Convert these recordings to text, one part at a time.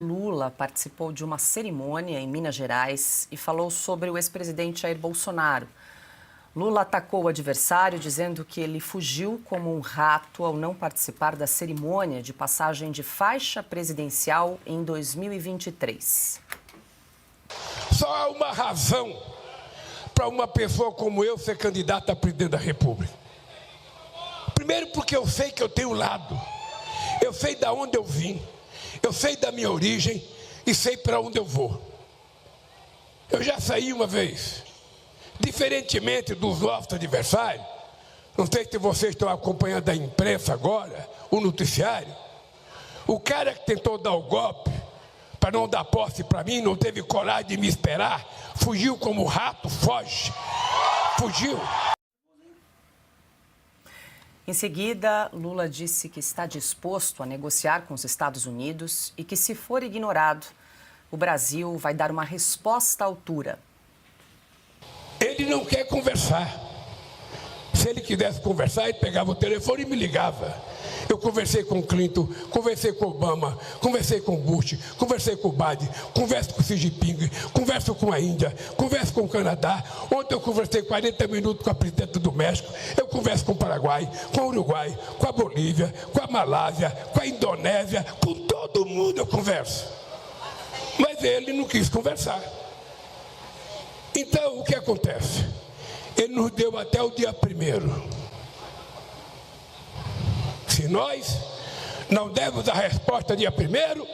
Lula participou de uma cerimônia em Minas Gerais e falou sobre o ex-presidente Jair Bolsonaro. Lula atacou o adversário, dizendo que ele fugiu como um rato ao não participar da cerimônia de passagem de faixa presidencial em 2023. Só há uma razão para uma pessoa como eu ser candidata a presidente da República. Primeiro, porque eu sei que eu tenho lado, eu sei de onde eu vim, eu sei da minha origem e sei para onde eu vou. Eu já saí uma vez, diferentemente dos nossos adversários. Não sei se vocês estão acompanhando a imprensa agora, o noticiário. O cara que tentou dar o golpe para não dar posse para mim, não teve coragem de me esperar, fugiu como rato, foge, fugiu. Em seguida, Lula disse que está disposto a negociar com os Estados Unidos e que, se for ignorado, o Brasil vai dar uma resposta à altura. Ele não quer conversar. Se ele quisesse conversar, ele pegava o telefone e me ligava. Eu conversei com o Clinton, conversei com o Obama, conversei com o Bush, conversei com o Biden, converso com o Xi Jinping, converso com a Índia, converso com o Canadá. Ontem eu conversei 40 minutos com a presidenta do México, eu converso com o Paraguai, com o Uruguai, com a Bolívia, com a Malásia, com a Indonésia, com todo mundo eu converso. Mas ele não quis conversar. Então, o que acontece? Ele nos deu até o dia 1º. Se nós não dermos a resposta dia 1º,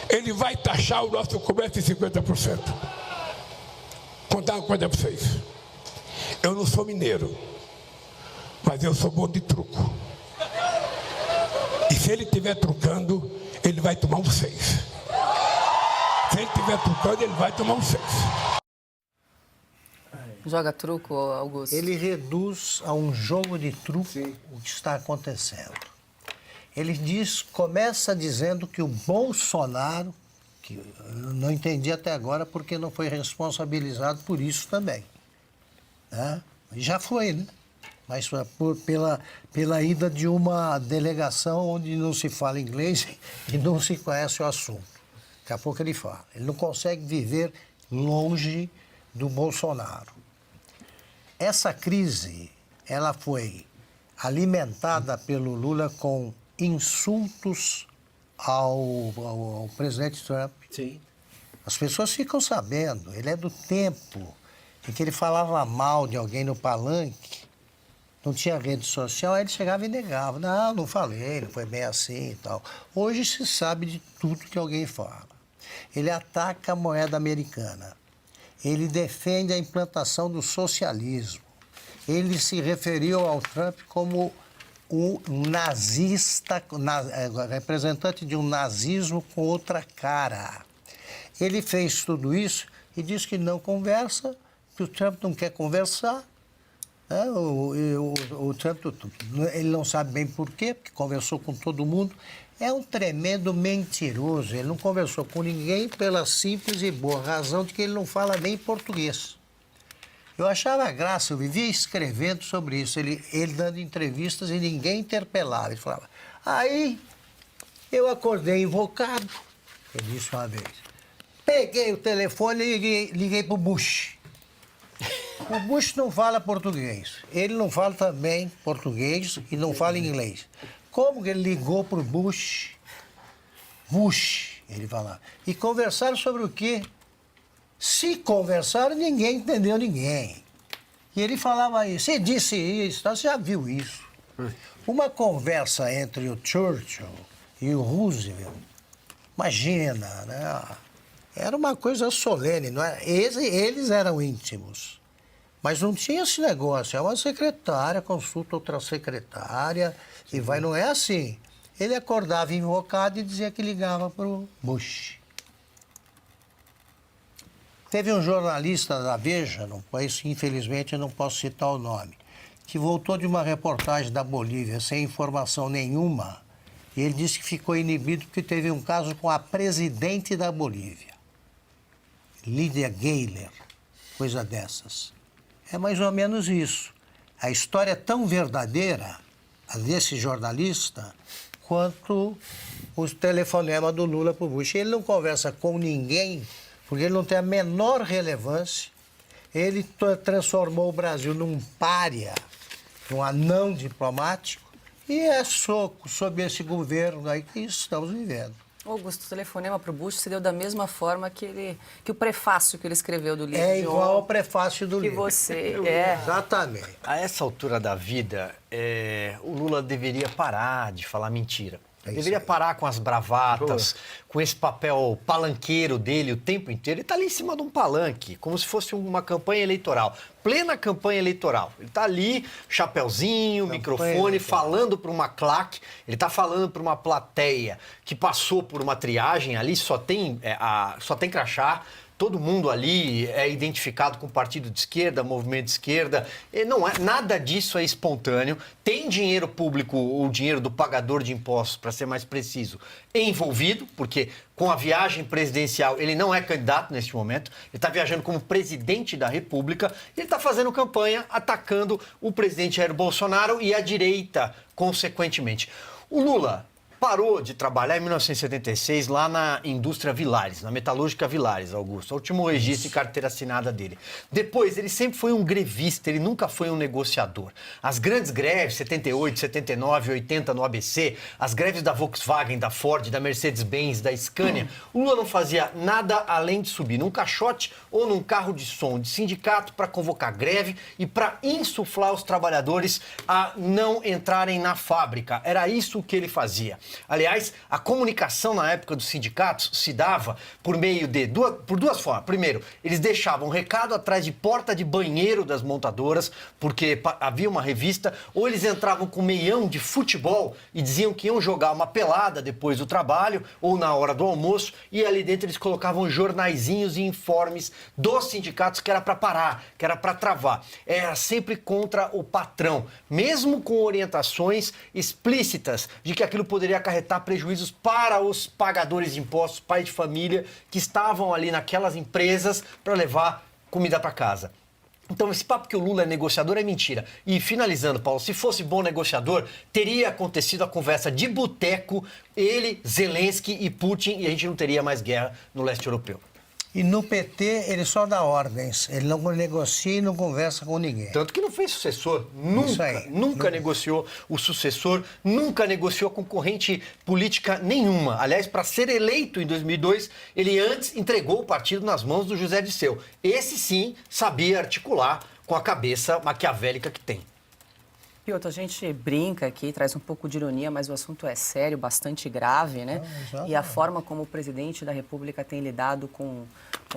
ele vai taxar o nosso comércio em 50%. Vou contar uma coisa para vocês. Eu não sou mineiro, mas eu sou bom de truco. E se ele estiver trucando, ele vai tomar um 6. Se ele estiver trucando, ele vai tomar um 6. Joga truco, Augusto? Ele reduz a um jogo de truco o que está acontecendo. Ele começa dizendo que o Bolsonaro, que eu não entendi até agora porque não foi responsabilizado por isso também. Né? Já foi, né? Mas pela ida de uma delegação onde não se fala inglês e não se conhece o assunto. Daqui a pouco ele fala. Ele não consegue viver longe do Bolsonaro. Essa crise, ela foi alimentada pelo Lula com insultos ao presidente Trump. Sim. As pessoas ficam sabendo, ele é do tempo em que ele falava mal de alguém no palanque, não tinha rede social, aí ele chegava e negava. Não falei, não foi bem assim e tal. Hoje se sabe de tudo que alguém fala. Ele ataca a moeda americana. Ele defende a implantação do socialismo. Ele se referiu ao Trump como um nazista, representante de um nazismo com outra cara. Ele fez tudo isso e diz que não conversa, que o Trump não quer conversar. Né? O Trump, ele não sabe bem por quê, porque conversou com todo mundo. É um tremendo mentiroso. Ele não conversou com ninguém pela simples e boa razão de que ele não fala nem português. Eu achava graça, eu vivia escrevendo sobre isso, ele dando entrevistas e ninguém interpelava. Ele falava, aí eu acordei invocado, ele disse uma vez, peguei o telefone e liguei para o Bush. O Bush não fala português, ele não fala também português e não fala inglês. Como que ele ligou para o Bush? Bush, ele falava. E conversaram sobre o quê? Se conversaram, ninguém entendeu ninguém. E ele falava isso. Você disse isso, você já viu isso. Uma conversa entre o Churchill e o Roosevelt, imagina, né? Era uma coisa solene, não é? Eles eram íntimos. Mas não tinha esse negócio. É uma secretária, consulta outra secretária e vai, não é assim. Ele acordava invocado e dizia que ligava para o Bush. Teve um jornalista da Veja, num país, infelizmente eu não posso citar o nome, que voltou de uma reportagem da Bolívia sem informação nenhuma e ele disse que ficou inibido porque teve um caso com a presidente da Bolívia, Lídia Gayler, coisa dessas. É mais ou menos isso. A história é tão verdadeira, a desse jornalista, quanto os telefonemas do Lula para o Bush. Ele não conversa com ninguém, porque ele não tem a menor relevância. Ele transformou o Brasil num pária, num anão diplomático, e é soco sobre esse governo aí que estamos vivendo. Augusto, o telefonema para o Bush se deu da mesma forma que o prefácio que ele escreveu do livro. É igual ao prefácio do livro. Que você Exatamente. A essa altura da vida, o Lula deveria parar de falar mentira. Deveria parar com as bravatas, com esse papel palanqueiro dele o tempo inteiro. Ele está ali em cima de um palanque, como se fosse uma campanha eleitoral. Plena campanha eleitoral. Ele está ali, chapeuzinho, microfone, falando para uma claque. Ele está falando para uma plateia que passou por uma triagem. Ali só tem crachá. Todo mundo ali é identificado com partido de esquerda, movimento de esquerda. E nada disso é espontâneo. Tem dinheiro público, ou dinheiro do pagador de impostos, para ser mais preciso, envolvido, porque com a viagem presidencial ele não é candidato neste momento. Ele está viajando como presidente da República. Ele está fazendo campanha atacando o presidente Jair Bolsonaro e a direita, consequentemente. O Lula parou de trabalhar em 1976 lá na indústria Villares, na metalúrgica Villares, Augusto. O último registro e carteira assinada dele. Depois, ele sempre foi um grevista, ele nunca foi um negociador. As grandes greves, 78, 79, 80 no ABC, as greves da Volkswagen, da Ford, da Mercedes-Benz, da Scania, o Lula não fazia nada além de subir num caixote ou num carro de som de sindicato para convocar greve e para insuflar os trabalhadores a não entrarem na fábrica. Era isso que ele fazia. Aliás, a comunicação na época dos sindicatos se dava por meio de por duas formas. Primeiro, eles deixavam um recado atrás de porta de banheiro das montadoras, porque havia uma revista, ou eles entravam com meião de futebol e diziam que iam jogar uma pelada depois do trabalho ou na hora do almoço, e ali dentro eles colocavam jornaizinhos e informes dos sindicatos que era para parar, que era para travar. Era sempre contra o patrão, mesmo com orientações explícitas de que aquilo poderia acarretar prejuízos para os pagadores de impostos, pais de família, que estavam ali naquelas empresas para levar comida para casa. Então, esse papo que o Lula é negociador é mentira. E, finalizando, Paulo, se fosse bom negociador, teria acontecido a conversa de boteco, ele, Zelensky e Putin, e a gente não teria mais guerra no leste europeu. E no PT, ele só dá ordens. Ele não negocia e não conversa com ninguém. Tanto que não fez sucessor. Nunca negociou o sucessor, nunca negociou concorrente política nenhuma. Aliás, para ser eleito em 2002, ele antes entregou o partido nas mãos do José Dirceu. Esse sim sabia articular com a cabeça maquiavélica que tem. Piotr, a gente brinca aqui, traz um pouco de ironia, mas o assunto é sério, bastante grave, né? E a forma como o presidente da República tem lidado com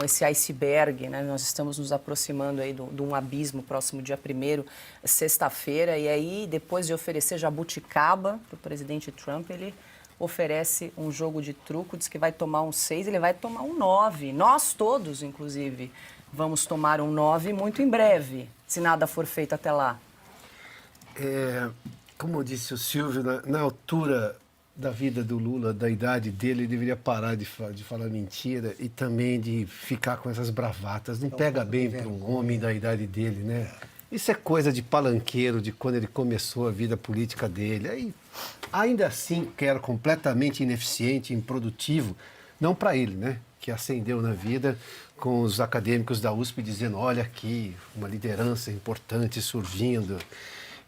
esse iceberg, né? Nós estamos nos aproximando aí de um abismo próximo dia 1º, sexta-feira, e aí, depois de oferecer jabuticaba para o presidente Trump, ele oferece um jogo de truco, diz que vai tomar um 6, ele vai tomar um 9. Nós todos, inclusive, vamos tomar um 9 muito em breve, se nada for feito até lá. Como disse o Silvio, na altura da vida do Lula, da idade dele, ele deveria parar de falar mentira e também de ficar com essas bravatas. Não pega bem para um homem da idade dele, né? Isso é coisa de palanqueiro, de quando ele começou a vida política dele. Aí, ainda assim, que era completamente ineficiente, improdutivo, não para ele, né? Que ascendeu na vida com os acadêmicos da USP dizendo, olha aqui, uma liderança importante surgindo.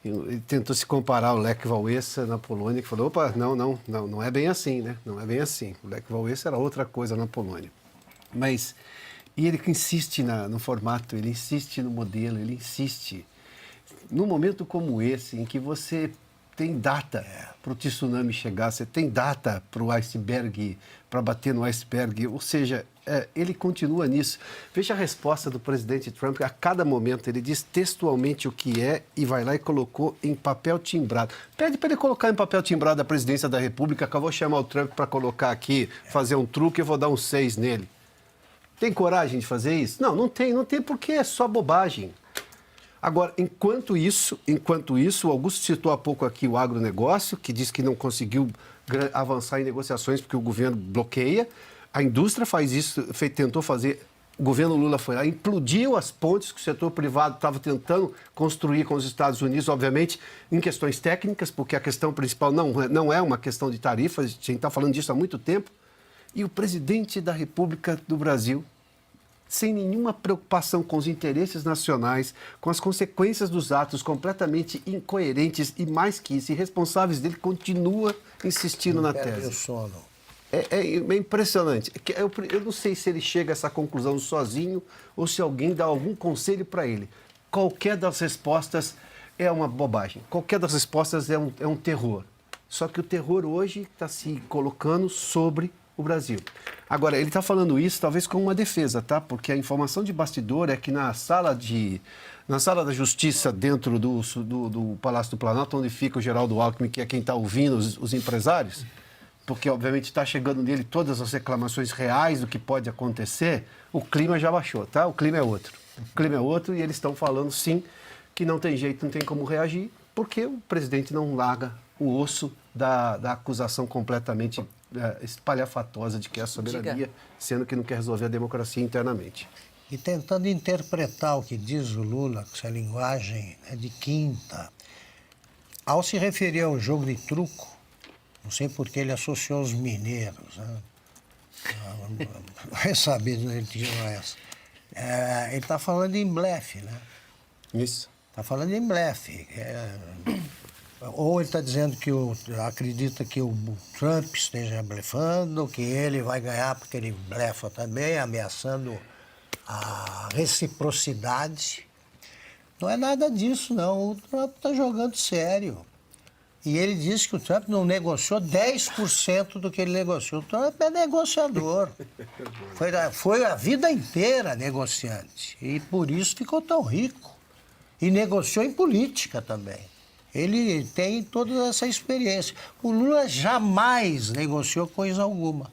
Ele tentou se comparar ao Lech Wałęsa na Polônia, que falou, opa, não é bem assim, né? Não é bem assim. O Lech Wałęsa era outra coisa na Polônia. Mas, e ele que insiste no formato, ele insiste no modelo, ele insiste. Num momento como esse, em que você tem data para o tsunami chegar, você tem data para o iceberg, para bater no iceberg, ou seja, ele continua nisso. Veja a resposta do presidente Trump, a cada momento ele diz textualmente o que é e vai lá e colocou em papel timbrado. Pede para ele colocar em papel timbrado a presidência da República, que eu vou chamar o Trump para colocar aqui, fazer um truque e eu vou dar um 6 nele. Tem coragem de fazer isso? Não tem porque é só bobagem. Agora, enquanto isso, o Augusto citou há pouco aqui o agronegócio, que diz que não conseguiu avançar em negociações porque o governo bloqueia. A indústria faz isso, tentou fazer O governo Lula foi lá, implodiu as pontes que o setor privado estava tentando construir com os Estados Unidos, obviamente, em questões técnicas, porque a questão principal não é uma questão de tarifas, a gente está falando disso há muito tempo. E o presidente da República do Brasil, sem nenhuma preocupação com os interesses nacionais, com as consequências dos atos completamente incoerentes e, mais que isso, irresponsáveis dele, continua insistindo na tese. O sono. É impressionante. Eu não sei se ele chega a essa conclusão sozinho ou se alguém dá algum conselho para ele. Qualquer das respostas é uma bobagem. Qualquer das respostas é um terror. Só que o terror hoje está se colocando sobre o Brasil. Agora, ele está falando isso talvez como uma defesa, tá? Porque a informação de bastidor é que na sala da Justiça, dentro do Palácio do Planalto, onde fica o Geraldo Alckmin, que é quem está ouvindo os empresários, porque, obviamente, está chegando nele todas as reclamações reais do que pode acontecer, o clima já baixou, tá? O clima é outro. O clima é outro e eles estão falando, sim, que não tem jeito, não tem como reagir, porque o presidente não larga o osso da acusação completamente espalhafatosa de que é a soberania, sendo que não quer resolver a democracia internamente. E tentando interpretar o que diz o Lula, com essa linguagem de quinta, ao se referir ao jogo de truco, não sei por que ele associou os mineiros, né? Vai saber de onde ele tirou essa. Ele está falando em blefe, né? Isso. Está falando em blefe. Ou ele está dizendo que acredita que o Trump esteja blefando, que ele vai ganhar porque ele blefa também, ameaçando a reciprocidade. Não é nada disso, não. O Trump está jogando sério. E ele disse que o Trump não negociou 10% do que ele negociou. O Trump é negociador. Foi a vida inteira negociante. E por isso ficou tão rico. E negociou em política também. Ele tem toda essa experiência. O Lula jamais negociou coisa alguma.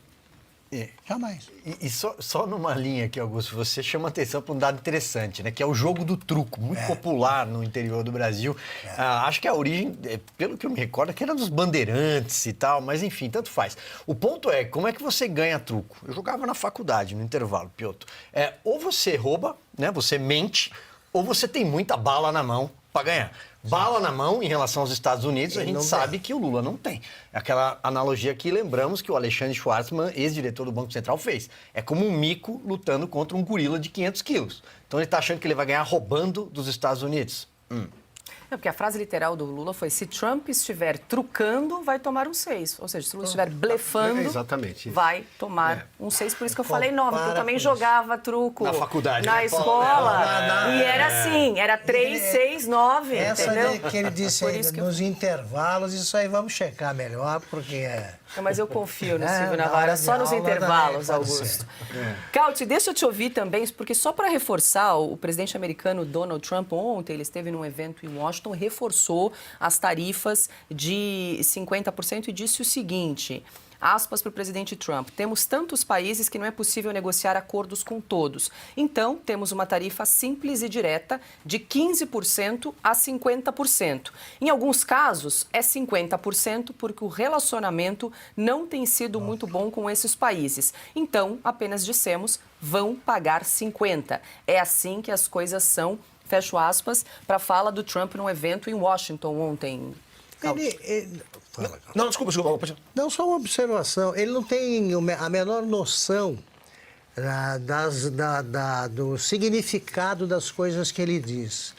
Jamais. E só numa linha aqui, Augusto, você chama atenção para um dado interessante, né? Que é o jogo do truco, muito popular no interior do Brasil. Acho que a origem, pelo que eu me recordo, que era dos bandeirantes e tal, mas enfim, tanto faz. O ponto é, como é que você ganha truco? Eu jogava na faculdade, no intervalo, Piotr. Ou você rouba, né? Você mente, ou você tem muita bala na mão para ganhar. Bala na mão em relação aos Estados Unidos, a gente sabe que o Lula não tem. Aquela analogia que lembramos que o Alexandre Schwartzman, ex-diretor do Banco Central, fez. É como um mico lutando contra um gorila de 500 quilos. Então ele está achando que ele vai ganhar roubando dos Estados Unidos. Não, porque a frase literal do Lula foi: se Trump estiver trucando, vai tomar um 6. Ou seja, se Lula estiver blefando, vai tomar um 6. Por isso que eu falei 9, porque eu também jogava truco na faculdade, na escola. E era assim, era 3, 6, 9, entendeu? Que ele disse nos intervalos, isso aí vamos checar melhor, porque mas eu confio no Silvio Navarro, só nos intervalos, Augusto. Cauti, deixa eu te ouvir também, porque só para reforçar, o presidente americano Donald Trump ontem, ele esteve num evento em Washington, reforçou as tarifas de 50% e disse o seguinte, aspas para o presidente Trump: temos tantos países que não é possível negociar acordos com todos. Então, temos uma tarifa simples e direta de 15% a 50%. Em alguns casos, é 50% porque o relacionamento não tem sido muito bom com esses países. Então, apenas dissemos, vão pagar 50%. É assim que as coisas são, fecho aspas, para a fala do Trump num evento em Washington ontem. Não, desculpa. Não, só uma observação. Ele não tem a menor noção do significado das coisas que ele diz.